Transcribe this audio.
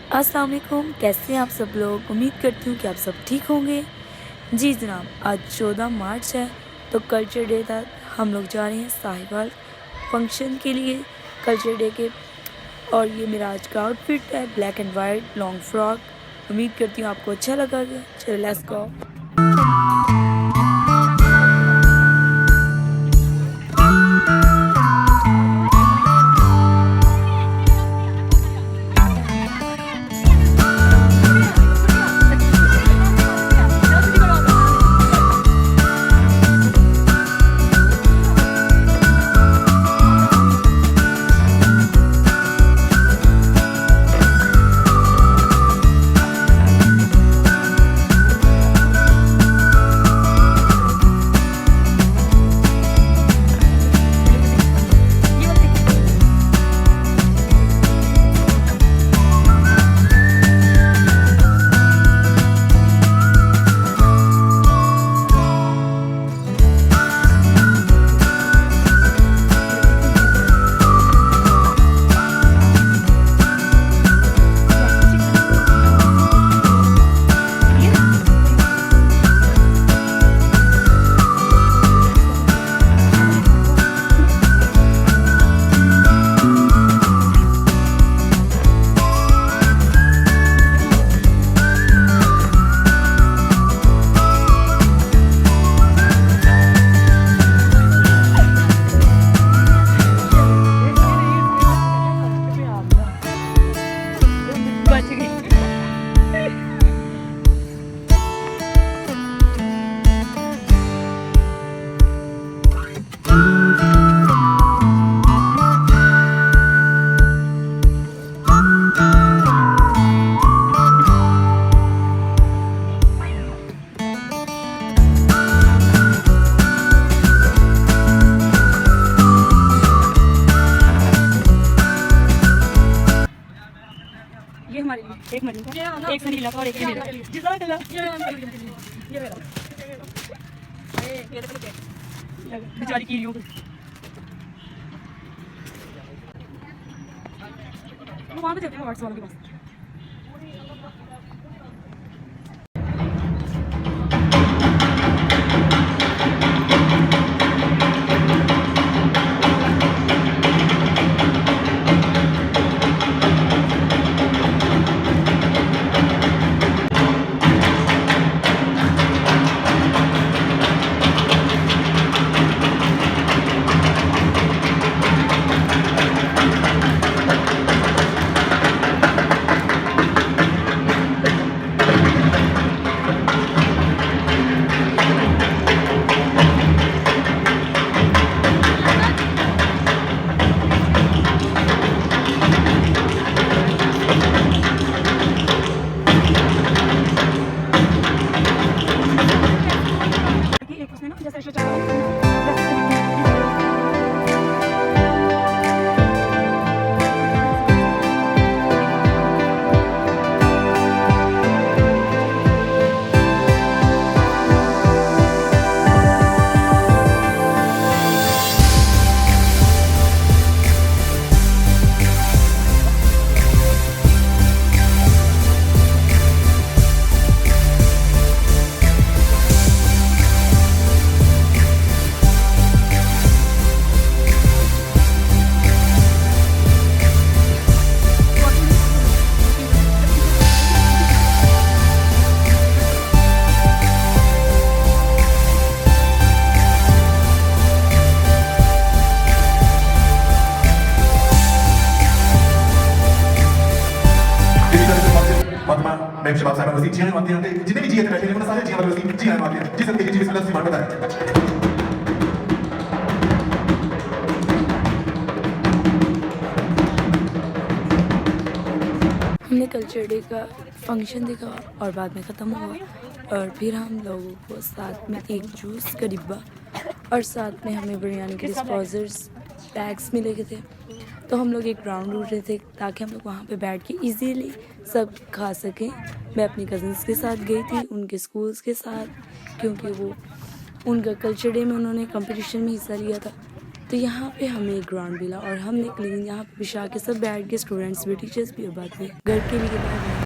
अस्सलाम वालेकुम, कैसे हैं आप सब लोग। उम्मीद करती हूँ कि आप सब ठीक होंगे। जी जनाब, आज 14 मार्च है तो कल्चर डे था। हम लोग जा रहे हैं साहिवाल फंक्शन के लिए कल्चर डे के। और ये मेरा आज का आउटफिट है, black and white long frock. उम्मीद करती हूँ आपको अच्छा लगा। चलो लेट्स गो। ये हमारे लिए एक मरीन का, एक सनीला का और एक ये मेरा। जितना कलर ये मेरा। ये देखो क्या बेचारी कीड़ियों को। वो वहाँ पे चलते हैं व्हाट्सएप वालों के पास। मैं शबाब साहब वसीम जी आते हैं जितने भी जी बैठे हैं सारे जी वसीम जी आते हैं जिस तरीके जी बिस्मिल्लाह से बताया। हमने कल्चर डे का फंक्शन देखा और बाद में ख़त्म हुआ और फिर हम लोगों को साथ में एक जूस का डिब्बा और साथ में हमें बिरयानी के डिस्पोजर्स बैग्स मिले थे। तो हम लोग एक राउंड ढूंढ रहे थे ताकि हम लोग वहाँ पे बैठ के इजीली सब खा सकें। मैं अपनी कज़न्स के साथ गई थी, उनके स्कूल्स के साथ, क्योंकि वो उनका कल्चर डे में उन्होंने कंपटीशन में हिस्सा लिया था। तो यहाँ पे हमें एक ग्राउंड मिला और हम निकले यहाँ पे बिछा के सब बैठ के, स्टूडेंट्स भी, टीचर्स भी, और बाद में घर के लिए बाय बाय।